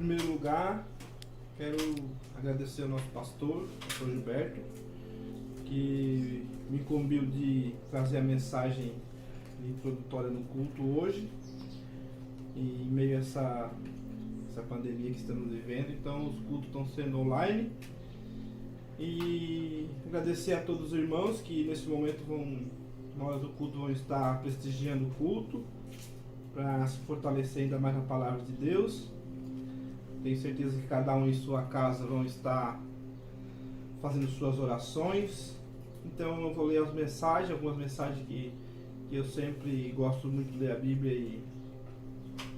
primeiro lugar, quero agradecer ao nosso pastor Gilberto, que me incumbiu de trazer a mensagem introdutória no culto hoje, e em meio a essa pandemia que estamos vivendo. Então os cultos estão sendo online, e agradecer a todos os irmãos que nesse momento na hora do culto, vão estar prestigiando o culto para se fortalecer ainda mais na palavra de Deus. Tenho certeza que cada um em sua casa vão estar fazendo suas orações. Então eu vou ler algumas mensagens que eu sempre gosto muito de ler a Bíblia e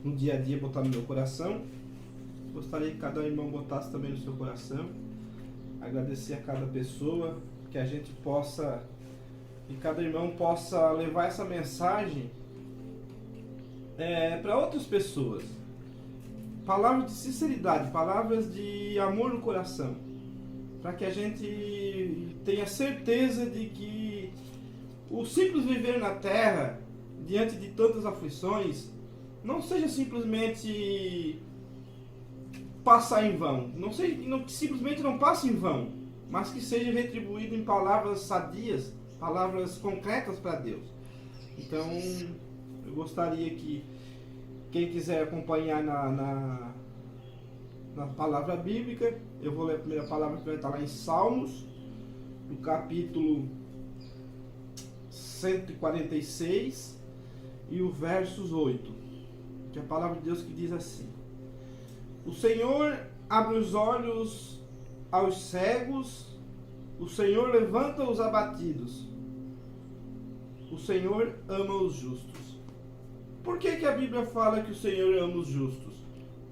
no dia a dia botar no meu coração. Gostaria que cada irmão botasse também no seu coração. Agradecer a cada pessoa, que a gente possa, e cada irmão possa levar essa mensagem para outras pessoas. Palavras de sinceridade, palavras de amor no coração, para que a gente tenha certeza de que o simples viver na terra, diante de tantas aflições, não seja simplesmente passar em vão, que simplesmente não passe em vão, mas que seja retribuído em palavras sadias, palavras concretas para Deus. Então, eu gostaria que quem quiser acompanhar na palavra bíblica, eu vou ler a primeira palavra que vai estar lá em Salmos, no capítulo 146 e o versos 8, que é a palavra de Deus que diz assim: o Senhor abre os olhos aos cegos, o Senhor levanta os abatidos, o Senhor ama os justos. Por que a Bíblia fala que o Senhor ama os justos?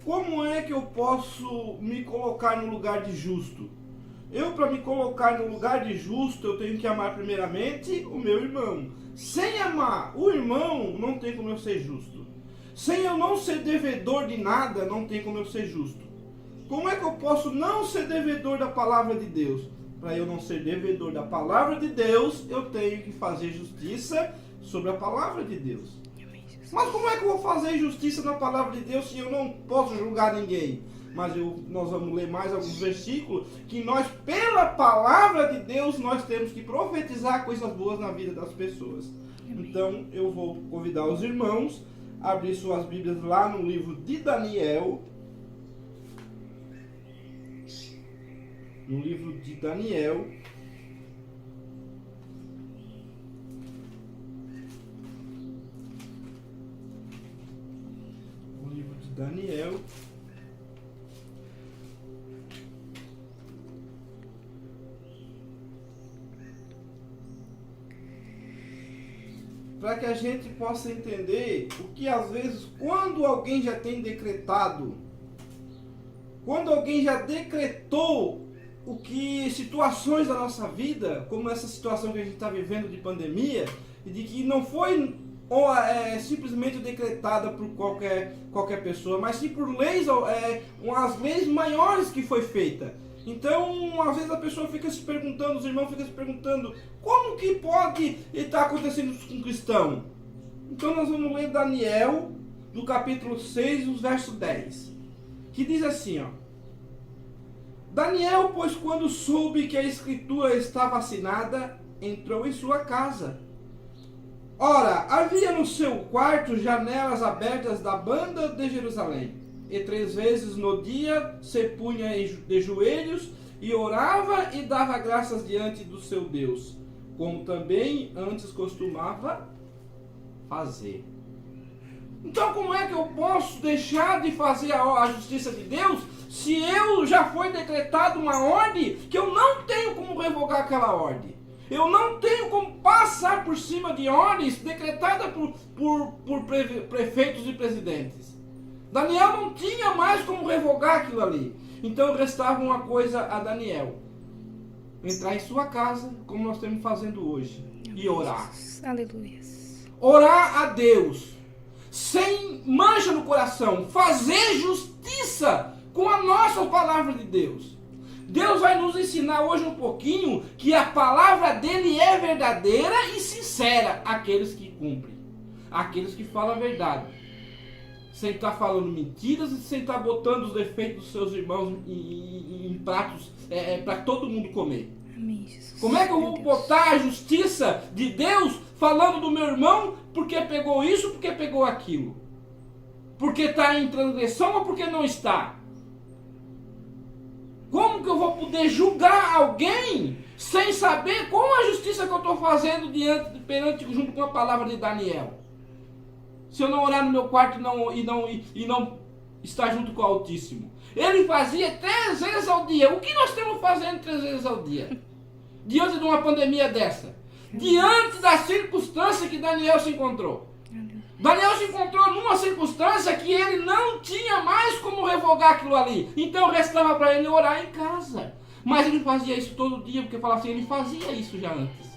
Como é que eu posso me colocar no lugar de justo? Para me colocar no lugar de justo, eu tenho que amar primeiramente o meu irmão. Sem amar o irmão, não tem como eu ser justo. Sem eu não ser devedor de nada, não tem como eu ser justo. Como é que eu posso não ser devedor da palavra de Deus? Para eu não ser devedor da palavra de Deus, eu tenho que fazer justiça sobre a palavra de Deus. Mas como é que eu vou fazer justiça na palavra de Deus se eu não posso julgar ninguém? Mas nós vamos ler mais alguns versículos que nós, pela palavra de Deus, nós temos que profetizar coisas boas na vida das pessoas. Então eu vou convidar os irmãos a abrir suas Bíblias lá no livro de Daniel. No livro de Daniel. Daniel, para que a gente possa entender o que às vezes, quando alguém já tem decretado, quando alguém já decretou o que situações da nossa vida, como essa situação que a gente está vivendo de pandemia, e de que não foi simplesmente decretada por qualquer pessoa, mas sim por leis, as leis maiores que foi feita. Então, às vezes a pessoa fica se perguntando, os irmãos ficam se perguntando, como que pode estar acontecendo isso com um cristão? Então nós vamos ler Daniel, do capítulo 6, os versos 10, que diz assim, Daniel, pois quando soube que a escritura estava assinada, entrou em sua casa. Ora, havia no seu quarto janelas abertas da banda de Jerusalém, e 3 vezes no dia se punha de joelhos e orava e dava graças diante do seu Deus, como também antes costumava fazer. Então como é que eu posso deixar de fazer a justiça de Deus se eu já foi decretada uma ordem que eu não tenho como revogar aquela ordem? Eu não tenho como passar por cima de ordens decretadas por prefeitos e presidentes. Daniel não tinha mais como revogar aquilo ali. Então restava uma coisa a Daniel: entrar em sua casa, como nós estamos fazendo hoje, e orar. Aleluia. Orar a Deus, sem mancha no coração, fazer justiça com a nossa palavra de Deus. Deus vai nos ensinar hoje um pouquinho que a palavra dele é verdadeira e sincera àqueles que cumprem, àqueles que falam a verdade. sem estar falando mentiras e sem estar botando os defeitos dos seus irmãos em pratos para todo mundo comer. Amém, Jesus. Como é que eu vou botar a justiça de Deus falando do meu irmão porque pegou isso, porque pegou aquilo? Porque está em transgressão ou porque não está? Como que eu vou poder julgar alguém sem saber qual a justiça que eu estou fazendo perante junto com a palavra de Daniel? Se eu não orar no meu quarto e não estar junto com o Altíssimo. Ele fazia 3 vezes ao dia. O que nós estamos fazendo 3 vezes ao dia? Diante de uma pandemia dessa. Diante da circunstância que Daniel se encontrou. Daniel se encontrou numa circunstância que ele não tinha mais como revogar aquilo ali. Então restava para ele orar em casa. Mas ele fazia isso todo dia, porque falava assim, ele fazia isso já antes.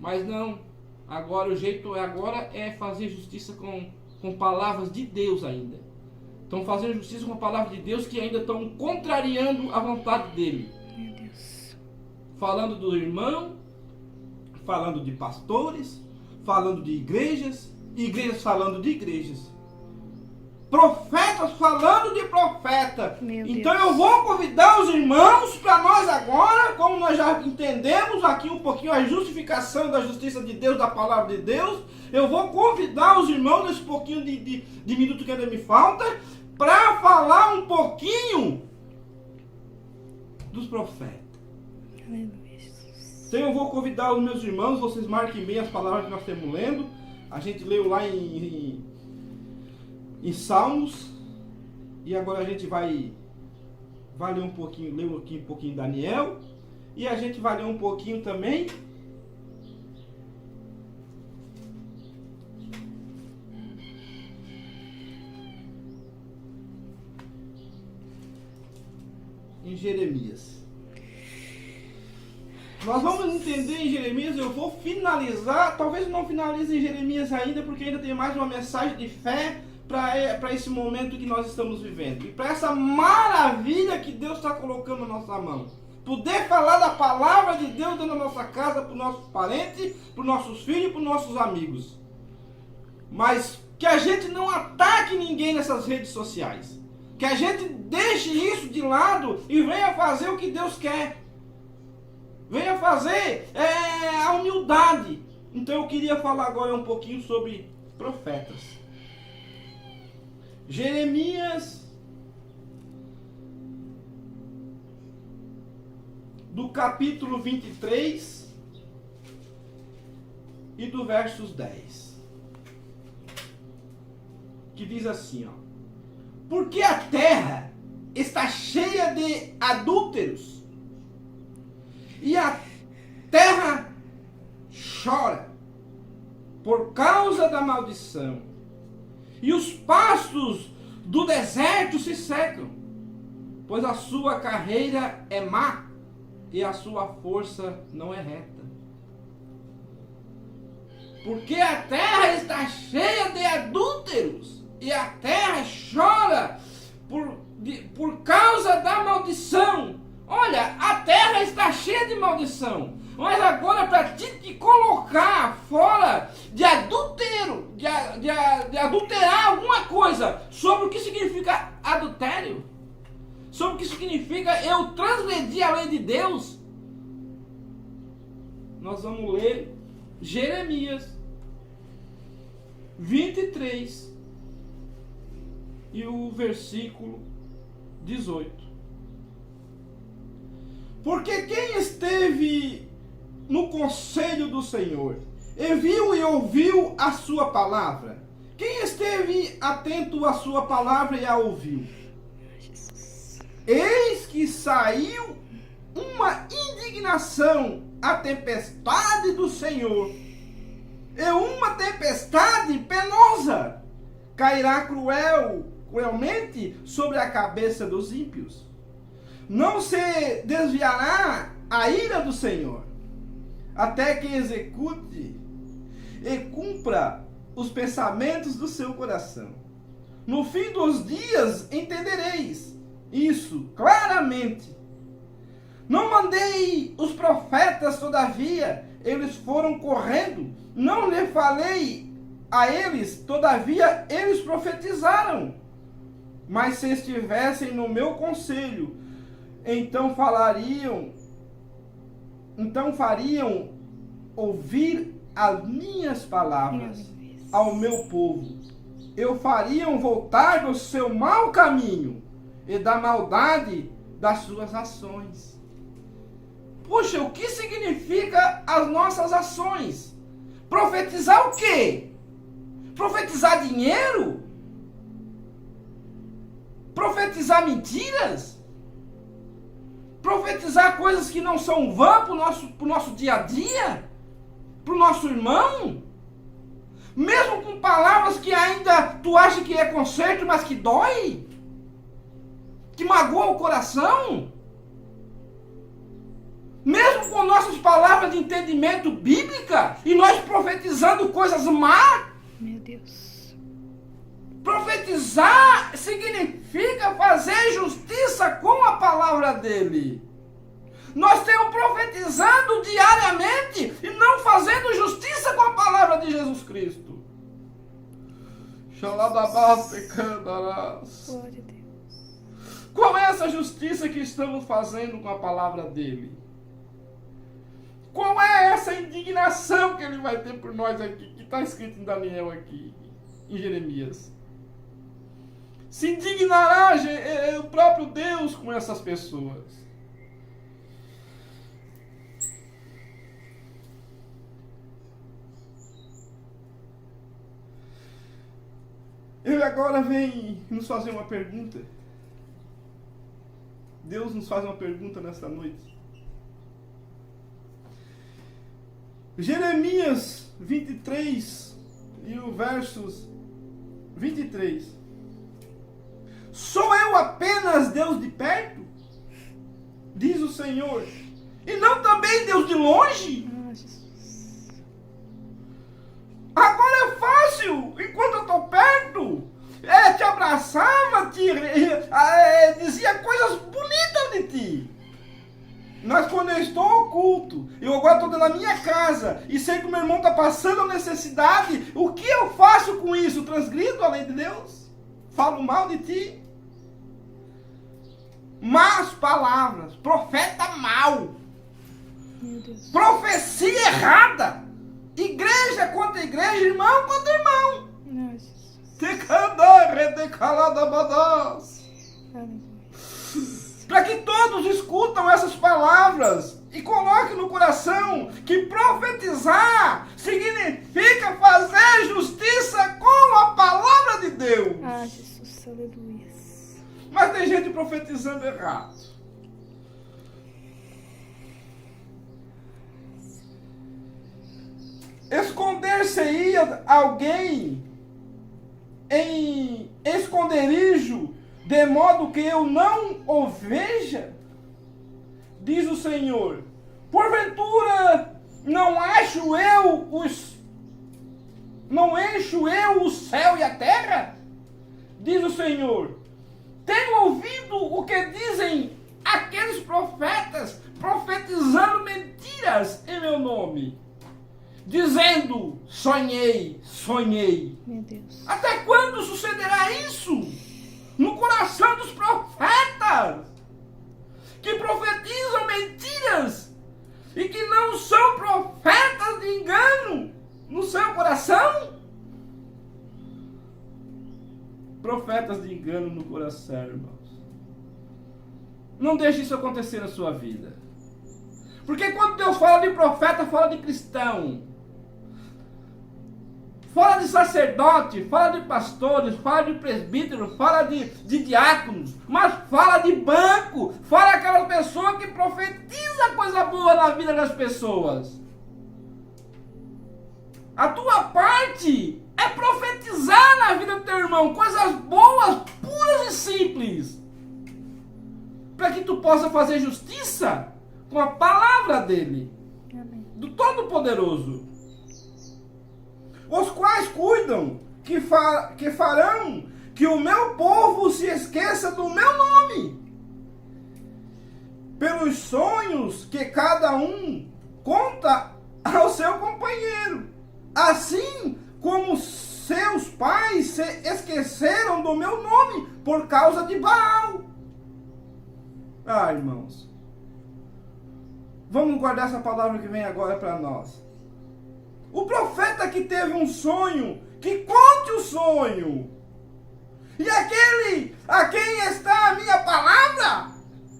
Mas não. Agora o jeito agora é fazer justiça com palavras de Deus ainda. Estão fazendo justiça com a palavra de Deus que ainda estão contrariando a vontade dele. Meu Deus. Falando do irmão, falando de pastores, falando de igrejas, igrejas falando de igrejas. Profetas falando de profeta. Então eu vou convidar os irmãos para nós agora, como nós já entendemos aqui um pouquinho a justificação da justiça de Deus, da palavra de Deus, eu vou convidar os irmãos nesse pouquinho de minuto que ainda me falta, para falar um pouquinho dos profetas. Aleluia, Jesus. Então eu vou convidar os meus irmãos, vocês marquem bem as palavras que nós estamos lendo. A gente leu lá em Salmos, e agora a gente vai ler um pouquinho, Daniel, e a gente vai ler um pouquinho também em Jeremias. Nós vamos entender em Jeremias, eu vou finalizar, talvez não finalize em Jeremias ainda, porque ainda tem mais uma mensagem de fé para esse momento que nós estamos vivendo. E para essa maravilha que Deus está colocando na nossa mão. Poder falar da palavra de Deus dentro da nossa casa, para os nossos parentes, para os nossos filhos, para os nossos amigos. Mas que a gente não ataque ninguém nessas redes sociais. Que a gente deixe isso de lado e venha fazer o que Deus quer. Venha fazer a humildade. Então eu queria falar agora um pouquinho sobre profetas. Jeremias, do capítulo 23 e do versos 10. Que diz assim, ó. Porque a terra está cheia de adúlteros, e a terra chora por causa da maldição, e os pastos do deserto se secam, pois a sua carreira é má e a sua força não é reta. Porque a terra está cheia de adúlteros, e a terra chora por causa da maldição. Olha, a terra está cheia de maldição. Mas agora para te colocar fora de adultério, de adulterar alguma coisa, sobre o que significa adultério, sobre o que significa eu transgredir a lei de Deus, nós vamos ler Jeremias 23 e o versículo 18. Porque quem esteve no conselho do Senhor, e viu e ouviu a sua palavra? Quem esteve atento à sua palavra e a ouviu? Eis que saiu uma indignação, a tempestade do Senhor, e uma tempestade penosa cairá cruelmente sobre a cabeça dos ímpios. Não se desviará a ira do Senhor, até que execute e cumpra os pensamentos do seu coração. No fim dos dias entendereis isso claramente. Não mandei os profetas, todavia, eles foram correndo. Não lhe falei a eles, todavia, eles profetizaram. Mas se estivessem no meu conselho, então fariam ouvir as minhas palavras ao meu povo. Eu fariam voltar do seu mau caminho e da maldade das suas ações. Puxa, o que significa as nossas ações? Profetizar o quê? Profetizar dinheiro? Profetizar mentiras? Profetizar coisas que não são vã para o nosso dia a dia? Para o nosso irmão? Mesmo com palavras que ainda tu acha que é conserto, mas que dói? Que magoa o coração? Mesmo com nossas palavras de entendimento bíblica e nós profetizando coisas más? Meu Deus. Profetizar significa fazer justiça com a palavra dele. Nós temos profetizando diariamente e não fazendo justiça com a palavra de Jesus Cristo. Glória a Deus. Qual é essa justiça que estamos fazendo com a palavra dele? Qual é essa indignação que ele vai ter por nós aqui, que está escrito em Daniel aqui, em Jeremias? Se indignará o próprio Deus com essas pessoas. Ele agora vem nos fazer uma pergunta. Deus nos faz uma pergunta nesta noite. Jeremias 23 e o versos 23. Sou eu apenas Deus de perto? Diz o Senhor. E não também Deus de longe? Ah, Jesus. Agora é fácil, enquanto eu estou perto. Te abraçava, dizia coisas bonitas de ti. Mas quando eu estou oculto, eu agora estou dentro da minha casa e sei que o meu irmão está passando necessidade, o que eu faço com isso? Transgrido a lei de Deus? Falo mal de ti? Más palavras, profeta mau, Meu Deus. profecia errada, igreja contra igreja, irmão contra irmão. Ah, Jesus. Aleluia. Para que todos escutam essas palavras e coloquem no coração que profetizar significa fazer justiça com a palavra de Deus. Ah, Jesus. Aleluia. Mas tem gente profetizando errado. Esconder-se-ia alguém em esconderijo, de modo que eu não o veja? Diz o Senhor. Porventura não encho eu o céu e a terra? Diz o Senhor. Tenho ouvido o que dizem aqueles profetas profetizando mentiras em meu nome, dizendo: sonhei, sonhei. Meu Deus. Até quando sucederá isso? No coração dos profetas que profetizam mentiras e que não são profetas de engano no seu coração? Profetas de engano no coração, irmãos. Não deixe isso acontecer na sua vida. Porque quando Deus fala de profeta, fala de cristão. Fala de sacerdote, fala de pastores, fala de presbítero, fala de diáconos, mas fala de banco, fala aquela pessoa que profetiza coisa boa na vida das pessoas. A tua parte é profetizar na vida do teu irmão coisas boas, puras e simples, para que tu possa fazer justiça com a palavra dele, Amém. do Todo-Poderoso. Os quais cuidam que farão que o meu povo se esqueça do meu nome, pelos sonhos que cada um conta ao seu companheiro. Assim como seus pais se esqueceram do meu nome por causa de Baal. Ah, irmãos, vamos guardar essa palavra que vem agora para nós. O profeta que teve um sonho, que conte o sonho. E aquele a quem está a minha palavra,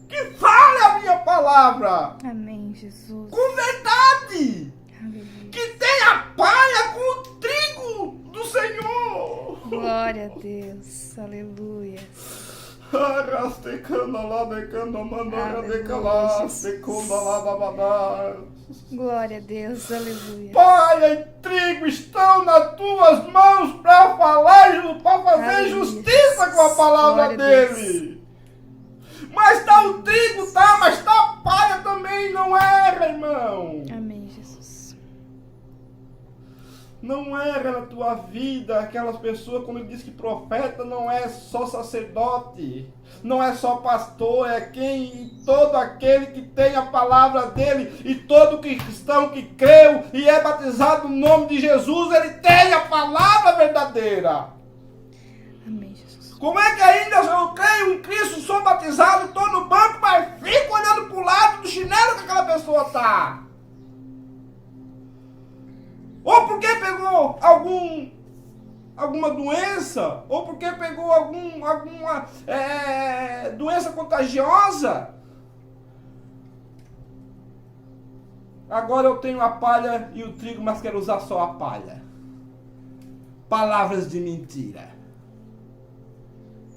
que fale a minha palavra. Amém, Jesus. Com verdade. Aleluia. Que tenha palha com o trigo do Senhor. Glória a Deus. Aleluia. Glória a Deus. Aleluia. Palha e trigo estão nas tuas mãos para falar, para fazer Aleluia. justiça com a palavra Glória a dele. Mas tá o trigo, tá, mas tá a palha também, não erra, irmão. Amém, Jesus. Não erra na tua vida aquelas pessoas, quando diz que profeta não é só sacerdote, não é só pastor, é todo aquele que tem a palavra dele, e todo cristão que creu e é batizado no nome de Jesus, ele tem a palavra verdadeira. Amém, Jesus. Como é que ainda eu creio em Cristo, sou batizado, estou no banco, mas fico olhando para o lado do chinelo que aquela pessoa está? Ou porque pegou alguma doença, ou porque pegou alguma doença contagiosa. Agora eu tenho a palha e o trigo, mas quero usar só a palha. Palavras de mentira.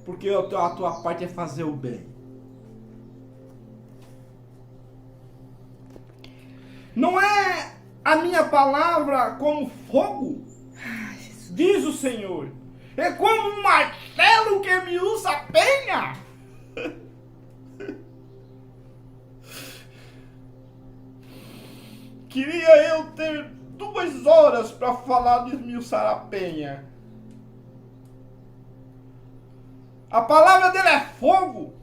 Porque a tua parte é fazer o bem. Não é a minha palavra como fogo, diz o Senhor. É como um martelo que me usa a penha. Queria eu ter 2 horas para falar de esmiuçar a penha. A palavra dele é fogo.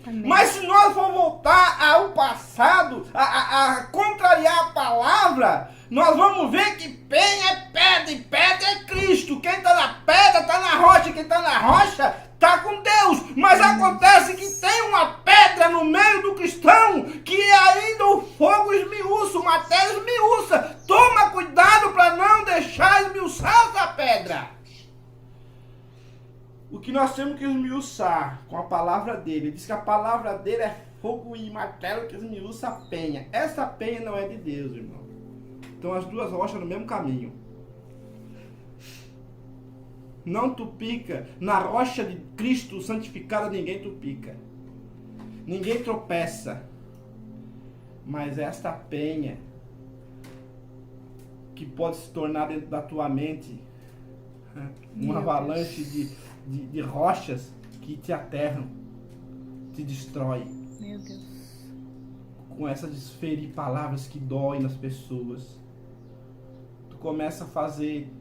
Amém. Mas se nós for voltar ao passado, a contrariar a palavra, nós vamos ver que penha é pedra e pedra é Cristo. Quem está na pedra está na rocha, quem está na rocha está com Deus. Mas acontece que tem uma pedra no meio do cristão que ainda o fogo esmiuça, o martelo esmiuça. Toma cuidado para não deixar esmiuçar essa pedra. O que nós temos que esmiuçar com a palavra dele, diz que a palavra dele é fogo e martelo que esmiuça a penha. Essa penha não é de Deus, irmão. Então as duas rochas no mesmo caminho. Não tupica. Na rocha de Cristo santificada ninguém tupica. Ninguém tropeça. Mas esta penha que pode se tornar dentro da tua mente uma avalanche de rochas que te aterram, te destrói. Meu Deus. Com essas desferir palavras que doem nas pessoas. Tu começa a fazer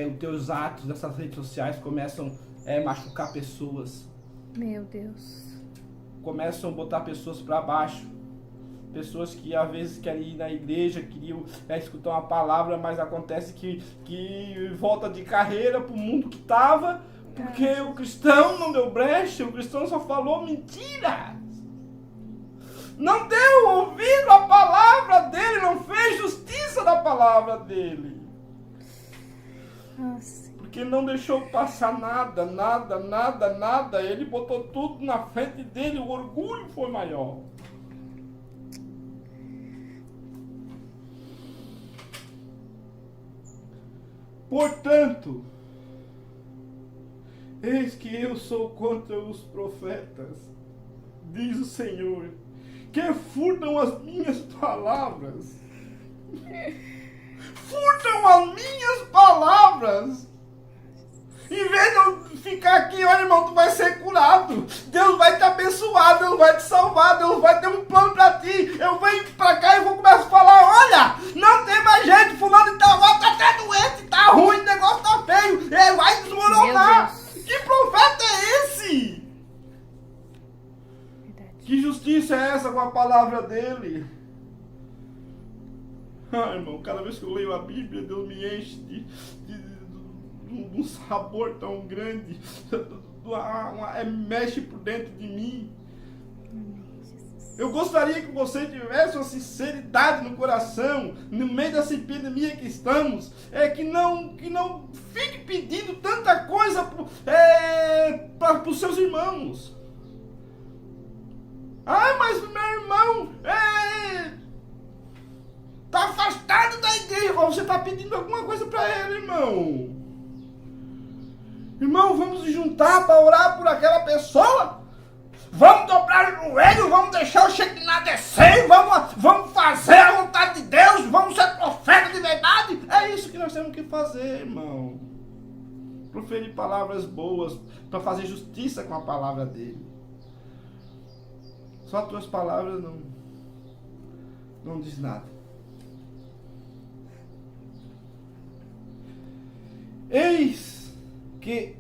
os teus atos dessas redes sociais começam a machucar pessoas. Meu Deus. Começam a botar pessoas para baixo. Pessoas que às vezes querem ir na igreja, queriam escutar uma palavra, mas acontece que volta de carreira para o mundo que estava, porque o cristão não deu brecha, o cristão só falou mentira. Não deu ouvido à palavra dele, não fez justiça da palavra dele. Porque não deixou passar nada. Ele botou tudo na frente dele, o orgulho foi maior. Portanto, eis que eu sou contra os profetas, diz o Senhor, que furtam as minhas palavras. Furtam as minhas palavras. Em vez de eu ficar aqui, olha irmão, tu vai ser curado. Deus vai te abençoar, Deus vai te salvar, Deus vai ter um plano pra ti. Eu venho pra cá e vou começar a falar, olha, não tem mais jeito, fulano de tal, tá até doente, tá ruim, o negócio tá feio, ele vai desmoronar. Que profeta é esse? Verdade. Que justiça é essa com a palavra dele? Ah, irmão, cada vez que eu leio a Bíblia, Deus me enche de de um sabor tão grande, mexe por dentro de mim. Eu gostaria que você tivesse uma sinceridade no coração, no meio dessa epidemia que estamos, que não fique pedindo tanta coisa para os seus irmãos. Ah, mas meu irmão está afastado da igreja. Você está pedindo alguma coisa para ele, irmão. Irmão, vamos nos juntar para orar por aquela pessoa? Vamos dobrar o joelho, vamos deixar o Shekinah descer, vamos fazer a vontade de Deus, vamos ser profeta de verdade. É isso que nós temos que fazer, irmão. Proferir palavras boas, para fazer justiça com a palavra dele. Só tuas palavras não diz nada. Eis que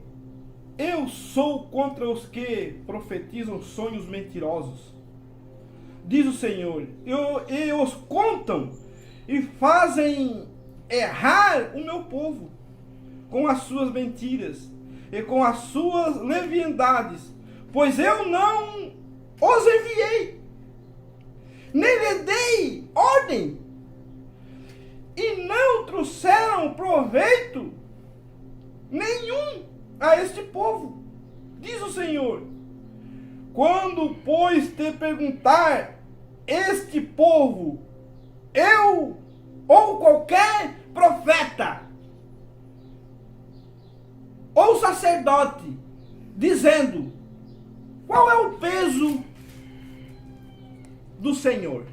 eu sou contra os que profetizam sonhos mentirosos, diz o Senhor, e os contam e fazem errar o meu povo com as suas mentiras e com as suas leviandades, pois eu não os enviei, nem lhe dei ordem, e não trouxeram proveito nenhum a este povo, diz o Senhor. Quando, pois, te perguntar este povo, eu ou qualquer profeta ou sacerdote, dizendo, qual é o peso do Senhor?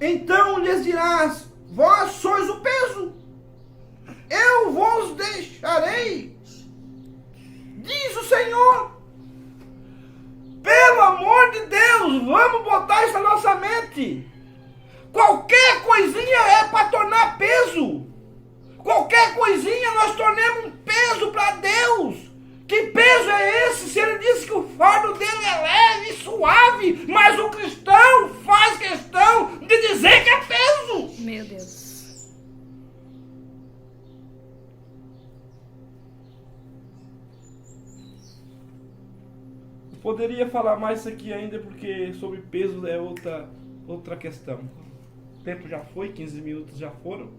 Então lhes dirás, vós sois o peso. Eu vos deixarei, diz o Senhor. Pelo amor de Deus, vamos botar isso na nossa mente. Qualquer coisinha é para tornar peso. Qualquer coisinha nós tornamos um peso para Deus. Que peso é esse? Se ele disse que o fardo dele é leve e suave, mas o cristão faz questão de dizer que é peso. Meu Deus. Poderia falar mais isso aqui ainda, porque sobre peso é outra questão. O tempo já foi, 15 minutos já foram.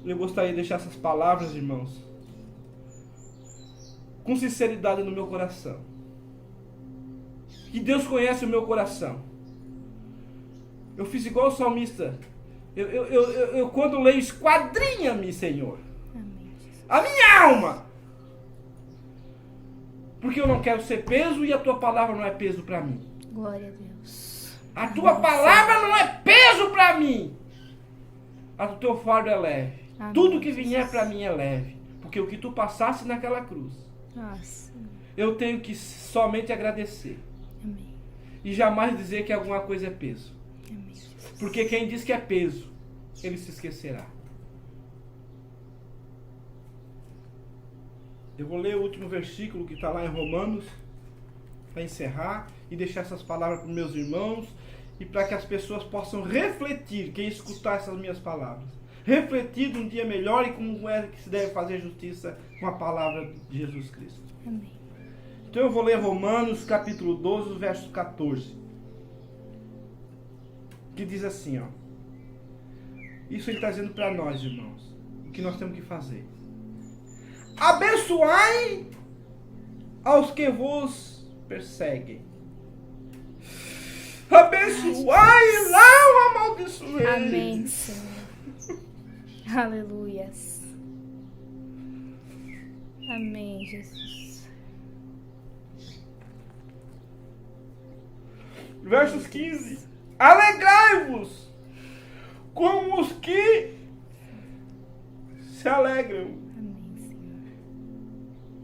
Eu gostaria de deixar essas palavras, irmãos, com sinceridade no meu coração. Que Deus conhece o meu coração. Eu fiz igual o salmista. Eu quando leio, esquadrinha-me, Senhor. Amém. A minha alma. Porque eu não quero ser peso e a tua palavra não é peso para mim. Glória a Deus. A tua palavra não é peso para mim. O teu fardo é leve. Amém. Tudo que vier para mim é leve. Porque o que tu passaste naquela cruz, Nossa. eu tenho que somente agradecer. Amém. E jamais dizer que alguma coisa é peso. Amém. Porque quem diz que é peso, ele se esquecerá. Eu vou ler o último versículo que está lá em Romanos, para encerrar e deixar essas palavras para os meus irmãos e para que as pessoas possam refletir, quem escutar essas minhas palavras, refletir de um dia melhor e como é que se deve fazer justiça com a palavra de Jesus Cristo. Amém. Então eu vou ler Romanos capítulo 12, verso 14, que diz assim, ó. Isso ele está dizendo para nós, irmãos, o que nós temos que fazer. Abençoai aos que vos perseguem. Abençoai e não amaldiçoeis. Amém, Senhor. Aleluias. Amém, Jesus. Versos 15. Alegrai-vos com os que se alegram.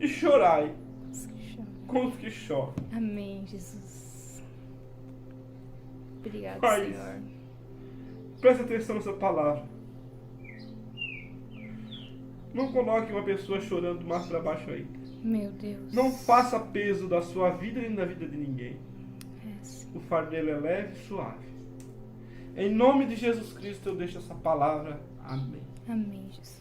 E chorai com os que choram. Amém, Jesus. Obrigado, Pai, Senhor. presta atenção nessa palavra. Não coloque uma pessoa chorando mais para baixo aí. Meu Deus. Não faça peso da sua vida nem da vida de ninguém. O fardo dele é leve e suave. Em nome de Jesus Cristo eu deixo essa palavra. Amém. Amém, Jesus.